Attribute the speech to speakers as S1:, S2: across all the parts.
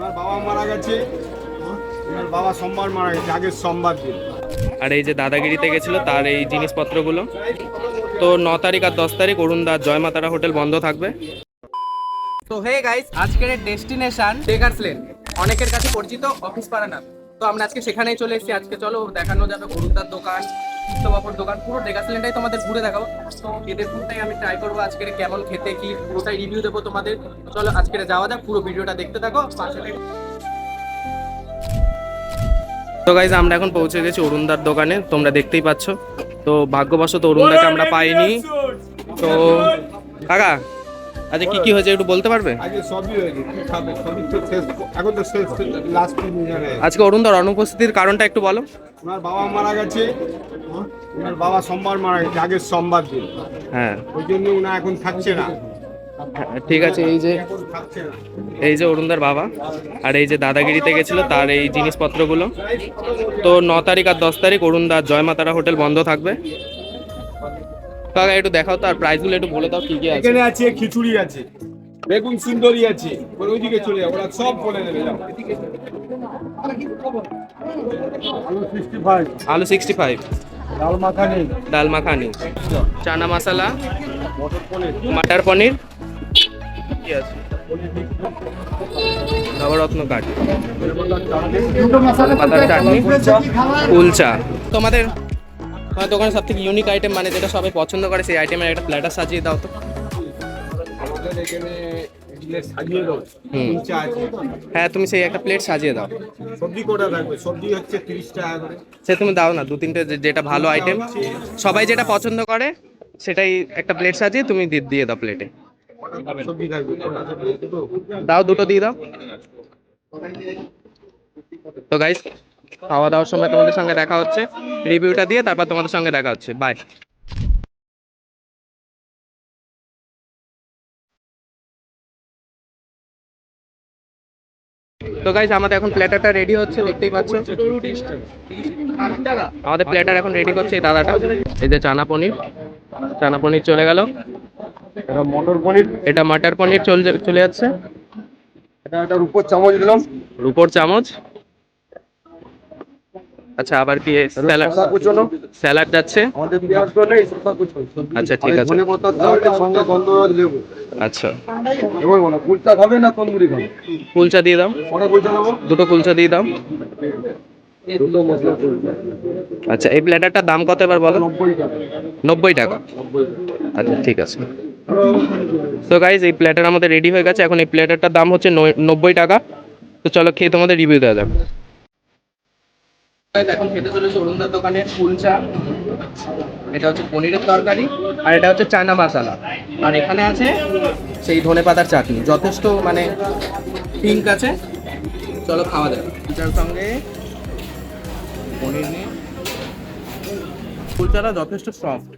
S1: ওনার বাবা মারা গেছে। ওনার বাবা সোমবার মারা গেছে, আগের সোমবার দিন।
S2: আর এই যে দাদাগিরিতে গেছিল তার এই জিনিসপত্রগুলো। তো 9 তারিখ আর 10 তারিখ অরুণদার জয়মাতারা হোটেল বন্ধ থাকবে। তো হে গাইস, আজকের ডেস্টিনেশন বেকারস লেন, অনেকের কাছে পরিচিত অফিস পাড়া নাম। তো আমরা আজকে সেখানেই চলে এসেছি। আজকে চলো দেখানো যাবে অরুণদার দোকান, চিত্তবাবুর দোকান, পুরো বেকারস লেনটাই তোমাদের ঘুরে দেখাবো। তো এদের ফুডটাই আমি ট্রাই করবো আজকের কেমন খেতে, কি পুরোটাই রিভিউ দেবো তোমাদের। চলো আজকের যাওয়া যাক, পুরো ভিডিওটা দেখতে থাকো পাশে থেকে। তো গাইজ আমরা এখন পৌঁছে গেছি অরুণদার দোকানে, তোমরা দেখতেই পাচ্ছ। তো ভাগ্যবশত অরুণদাকে আমরা পাইনি। তো কাকা, আচ্ছা কি কি হয়েছে একটু বলতে পারবে?
S1: আগে সবই হয়েছে, কি খাবে সবই তো শেষ, এখন তো শেষ লাস্ট মিনিটে।
S2: আজকে অরুণদার অনুপস্থিতির কারণটা একটু বলো।
S1: ওনার বাবা মারা গেছে। ওনার বাবা সোমবার মারা গেছে, আগের সোমবার দিন।
S2: হ্যাঁ
S1: ওই জন্য উনি এখন খাচ্ছে না।
S2: ঠিক আছে।
S1: এখন খাচ্ছে না।
S2: এই যে অরুণদার বাবা, আর এই যে দাদাগিরিতে গেছিল তার এই জিনিসপত্রগুলো। তো 9 তারিখ আর 10 তারিখ অরুণদার জয়মাতারা হোটেল বন্ধ থাকবে। কাকা একটু দেখাও তো, আর প্রাইসগুলো একটু বলে দাও কি কি আছে।
S1: এখানে আছে খিচুড়ি আছে, বেগুন সুন্দরী আছে, ওইদিকে চলে যাও, ওরা সব বলে দেবে। যাও। আলু 65,
S2: আলু 65,
S1: ডাল মাখানি,
S2: ডাল মাখানি, চানা মশলা,
S1: মটর পনির,
S2: মটর পনির, কি আছে, নবরত্ন কাঠ, পাতার চাটনি, কুলচা। তোমাদের তোমার দোকানে সব থেকে ইউনিক আইটেম, মানে যেটা সবাই পছন্দ করে, সেই আইটেমের একটা প্ল্যাটার সাজিয়ে দাও তো।
S1: আমাদের এখানে এগুলো সাজিয়ে দাও।
S2: হুম।
S1: চা আছে।
S2: হ্যাঁ, তুমি সেই একটা প্লেট সাজিয়ে দাও।
S1: সবজি কোটা থাকবে, সবজি হচ্ছে 30 টাকা করে।
S2: সে তুমি দাও না, দু তিনটে যেটা ভালো আইটেম, সবাই যেটা পছন্দ করে সেটাই একটা প্লেট সাজিয়ে তুমি দিয়ে দাও প্লেটে।
S1: সবজি থাকবে, কোটা থাকবে, দুটো।
S2: দাও, দুটো দিয়ে দাও। তো গাইস, খাওয়া দাওয়ার সময় তোমাদের সঙ্গে দেখা হচ্ছে, রিভিউটা দিয়ে তারপর তোমাদের সঙ্গে দেখা হচ্ছে। বাই। তো গাইস, আমাদের এখন প্ল্যাটারটা রেডি হচ্ছে, দেখতেই পাচ্ছ। আমাদের প্ল্যাটার এখন রেডি করছে এই দাদাটা। এই যে চানা পনির, চানা পনির চলে গেল।
S1: এটা মটর পনির,
S2: এটা মটর পনির চলে যাচ্ছে।
S1: এটা একটা রূপোর চামচ দিলাম।
S2: রুপোর চামচ। আচ্ছা, আবার কি স্যালাড?
S1: শসা কুচনো,
S2: স্যালাড যাচ্ছে।
S1: আমাদের পেঁয়াজ তো নেই, শসা কুচনো।
S2: আচ্ছা ঠিক আছে।
S1: ধনে পাতার চালটার সঙ্গে গন্ধরাজ লেবু।
S2: আচ্ছা,
S1: এবার বলো, কুলচা খাবে না তন্দুরি খাবে?
S2: কুলচা দিয়ে দাও।
S1: কটা কুলচা নেবো?
S2: দুটো কুলচা দিয়ে দাও।
S1: দুটো মশলা কুলচা।
S2: আচ্ছা, এই প্ল্যাটারটার দাম কত এবার বলো?
S1: 90 টাকা।
S2: 90 টাকা।
S1: 90 টাকা।
S2: আচ্ছা ঠিক আছে। তো গাইজ, এই প্ল্যাটার আমাদের রেডি হয়ে গেছে। এখন এই প্ল্যাটারটার দাম হচ্ছে 90 টাকা। তো চলো খেয়ে তোমাদের রিভিউ দেওয়া যাক। এখন খেতে চলেছে অরুণদার দোকানের কুলচা। এটা হচ্ছে পনিরের তরকারি, আর এটা হচ্ছে চানা মশলা, আর এখানে আছে সেই ধনেপাতার চাটনি। যথেষ্ট মানে পিঙ্ক আছে। চলো খাওয়া যাক। কুলচার সঙ্গে পনির নিয়ে। কুলচাটা যথেষ্ট সফট,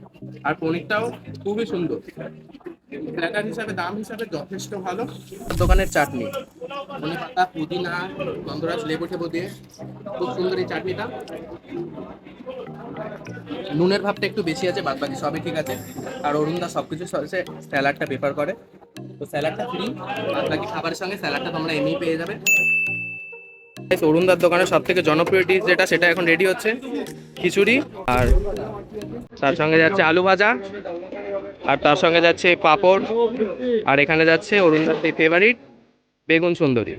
S2: আর পনিরটাও খুবই সুন্দর। প্ল্যাটার হিসাবে, দাম হিসাবে যথেষ্ট ভালো। দোকানের চাটনি, ধনে পাতা, পুদিনা, গন্ধরাজ, লেবু টেবু দিয়ে খুব সুন্দর এই চাটনিটা। নুনের ভাবটা একটু বেশি আছে, বাদ বাকি সবই ঠিক আছে। আর অরুণদা সবকিছু সহজে স্যালাডটা প্রেফার করে, তো স্যালাডটা ফ্রি। বাদ বাকি খাবারের সঙ্গে স্যালাডটা তোমরা এমনিই পেয়ে যাবে। অরুণদার দোকানের সব থেকে জনপ্রিয় ডিশ যেটা, সেটা এখন রেডি হচ্ছে, খিচুড়ি। আর তার সঙ্গে যাচ্ছে আলু ভাজা, আর তার সঙ্গে যাচ্ছে পাঁপড়, আর এখানে যাচ্ছে অরুণদার ফেভারিট বেগুন সুন্দরী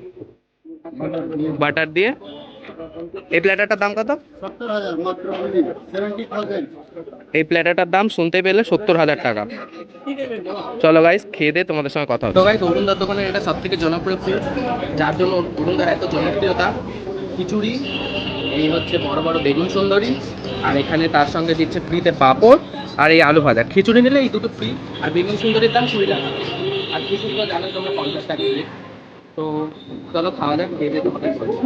S2: বাটার দিয়ে। এই প্ল্যাটারটার দাম কত? এই প্ল্যাটারটার দাম শুনতে পেলে 70,000 টাকা। চলো গাইস, খেয়ে দিয়ে তোমাদের সঙ্গে কথা হবে। তো গাইস, অরুণদার দোকানের এটা সব থেকে জনপ্রিয় ফুড, যার জন্য অরুণদার এত জনপ্রিয়তা। খিচুড়ি, এই হচ্ছে বড় বড় বেগুন সুন্দরী, আর এখানে তার সঙ্গে দিচ্ছে ফ্রিতে পাঁপড় আর এই আলু ভাজা। খিচুড়ি নিলে এই দুটো ফ্রি, আর বেগুন সুন্দরীর দাম 20 টাকা, আর খিচুড়ি তো জানো তোমরা 50 টাকা দিয়ে। তো চলো খাওয়া যাক, খেয়ে দিয়ে তোমাদের বলছি।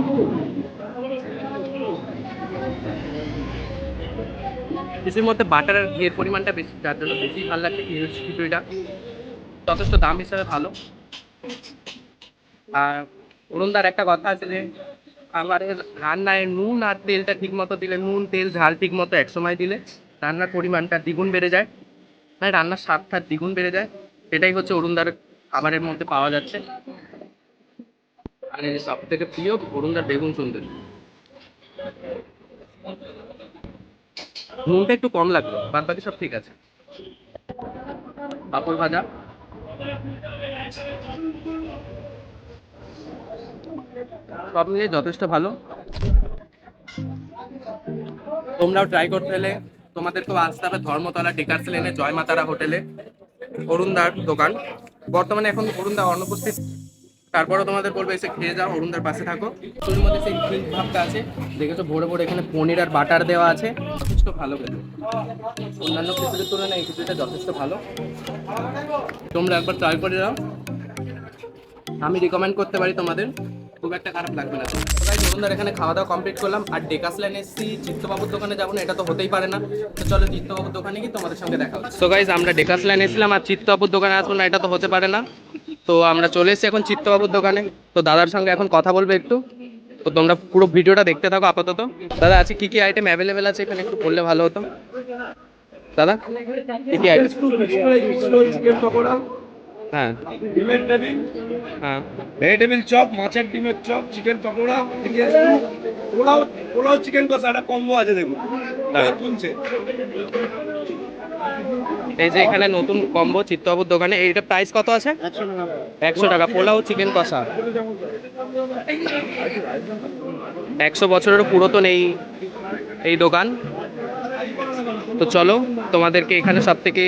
S2: খিচুড়ির মধ্যে বাটার আর ঘিয়ের পরিমাণটা বেশি, যার জন্য বেশি ভালো লাগছে খিচুড়িটা। যথেষ্ট দাম হিসাবে ভালো। আর অরুণদার একটা কথা আছে যে, আমার রান্নায় নুন আর তেলটা ঠিক মতো দিলে, নুন তেল ঝাল ঠিক মতো একসময় দিলে রান্নার পরিমাণটা দ্বিগুণ বেড়ে যায়, মানে রান্নার স্বাদটা দ্বিগুণ বেড়ে যায়। এটাই হচ্ছে অরুণদার খাবারের মধ্যে পাওয়া যাচ্ছে। আর এই সব থেকে প্রিয় অরুণদার বেগুন সুন্দরী। নুনটা একটু কম লাগলো, বাদ বাকি সব ঠিক আছে। পাঁপড় ভাজা, সব মিলিয়ে যথেষ্ট ভালো। তোমরাও ট্রাই করতে হলে তোমাদেরকেও আসতে হবে ধর্মতলা ডেকার্স লেনে জয় মাতারা হোটেলে, অরুণদার দোকান। বর্তমানে এখন অরুণদা অনুপস্থিত, তারপরে তোমাদের বলবো এসে খেয়ে যাও, অরুণদার পাশে থাকো। তোর মধ্যে সেই পিঙ্ক ভাবটা আছে, দেখেছো ভোরে ভোরে এখানে পনির আর বাটার দেওয়া আছে, যথেষ্ট ভালো খেতে। অন্যান্য কিছুদের তুলনায় এই কিছুটা যথেষ্ট ভালো, তোমরা একবার ট্রাই করে দাও। আমি রিকমেন্ড করতে পারি তোমাদের, খুব একটা খারাপ লাগবে না। অরুণদার এখানে খাওয়া দাওয়া কমপ্লিট করলাম, আর ডেকাস লাইনে এসেছি, চিত্তবাবুর দোকানে যাবো না এটা তো হতেই পারে না। তো চলো চিত্তবাবুর দোকানে গিয়ে তোমাদের সঙ্গে দেখা হচ্ছে। তো গাইজ আমরা ডেকাস লাইনে এসেছিলাম আর চিত্তবাবুর দোকানে আসবো না এটা তো হতে পারে না। তো আমরা চলে এসেছি এখন চিত্তবাবুর দোকানে। তো দাদার সঙ্গে এখন কথা বলবো একটু, তো তোমরা পুরো ভিডিওটা দেখতে থাকো আপাতত। দাদা আছে কি কি আইটেম অ্যাভেলেবেল আছে এখানে একটু বললে ভালো হতো। দাদা কি কি আইটেম?
S1: চিকেন পকোড়া,
S2: হ্যাঁ
S1: ডিমের টেবিল,
S2: হ্যাঁ
S1: ভেজিটেবিল চপ, মাছের ডিমের chop, chicken pakora, pulao, pulao chicken কষা, একটা কম্বো আছে দেখুন শুনছে।
S2: এই যে এখানে নতুন কম্বো চিত্তবাবুর দোকানে, এইটা প্রাইস কত আছে? 100 টাকা। পোলাও চিকেন কষা, 100 বছরেরও পুরাতন এই দোকান। তো চলো তোমাদেরকে এখানে সব থেকে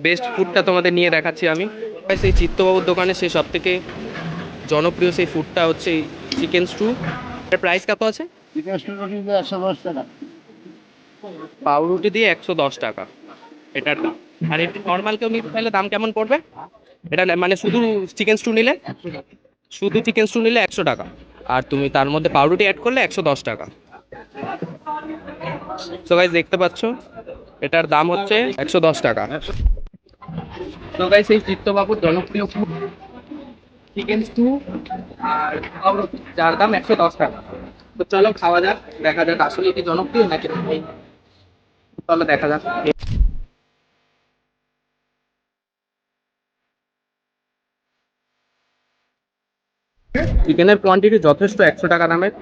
S2: বেস্ট ফুডটা তোমাদের নিয়ে দেখাচ্ছি আমি। সেই চিত্তবাবুর দোকানে সেই সব থেকে জনপ্রিয় সেই ফুডটা হচ্ছে এই চিকেন স্টু। এর প্রাইস কত আছে?
S3: চিকেন স্টু রুটি দিয়ে 110 টাকা।
S2: পাউরুটি দিয়ে 110 টাকা এটার দাম। আর একটু নর্মাল কেউ নিতে চাইলে দাম কেমন পড়বে? এটা মানে শুধু চিকেন স্টু নিলে, শুধু চিকেন স্টু নিলে 100 টাকা, আর তুমি তার মধ্যে পাউরুটি অ্যাড করলে 110 টাকা। সো গাইস দেখতে পাচ্ছ এটার দাম হচ্ছে 110 টাকা। তো গাইস এই চিত্তবাবুর জনপ্রিয় ফুড চিকেন স্টু আর পাউরুটি, যার দাম 110 টাকা। তো চলো খাওয়া যাক, দেখা যাক আসলে কি জনপ্রিয় নাকি না। চলো দেখা যাক। চিকেনের কোয়ান্টিটি যথেষ্ট, 100 টাকা দামের,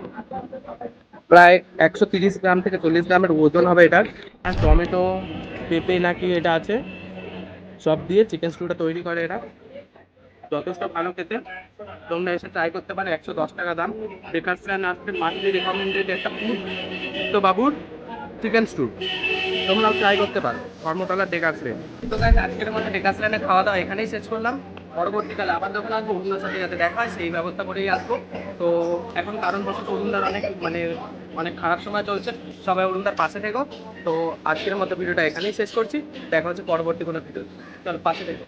S2: প্রায় 130 গ্রাম থেকে 40 গ্রামের ওজন হবে এটার। আর টমেটো, পেঁপে নাকি এটা আছে, সব দিয়ে চিকেন স্টুটা তৈরি করে এরা, যথেষ্ট ভালো খেতে। তোমরা এসে ট্রাই করতে পারো, 110 টাকা দাম। বেকার প্ল্যান আসবে মান্থলি রেকমেন্ডেড একটা ফুড তো বাবুর চিকেন স্টু, তোমরাও ট্রাই করতে পারো ধর্মতলার ডেকার্স লেন। তো গাইস আজকের মতো ডেকার্স লেনে খাওয়া দাওয়া এখানেই শেষ করলাম। পরবর্তীকালে আবার যখন আসবো অরুণদার সাথে যাতে দেখা হয় সেই ব্যবস্থা করেই আসবো। তো এখন কারণবশত অরুণদার অনেক খারাপ সময় চলছে, সবাই অরুণদার পাশে থেকো। তো আজকের মতো ভিডিওটা এখানেই শেষ করছি, দেখা হচ্ছে পরবর্তী কোনো ভিডিও। চলো পাশে থেকো।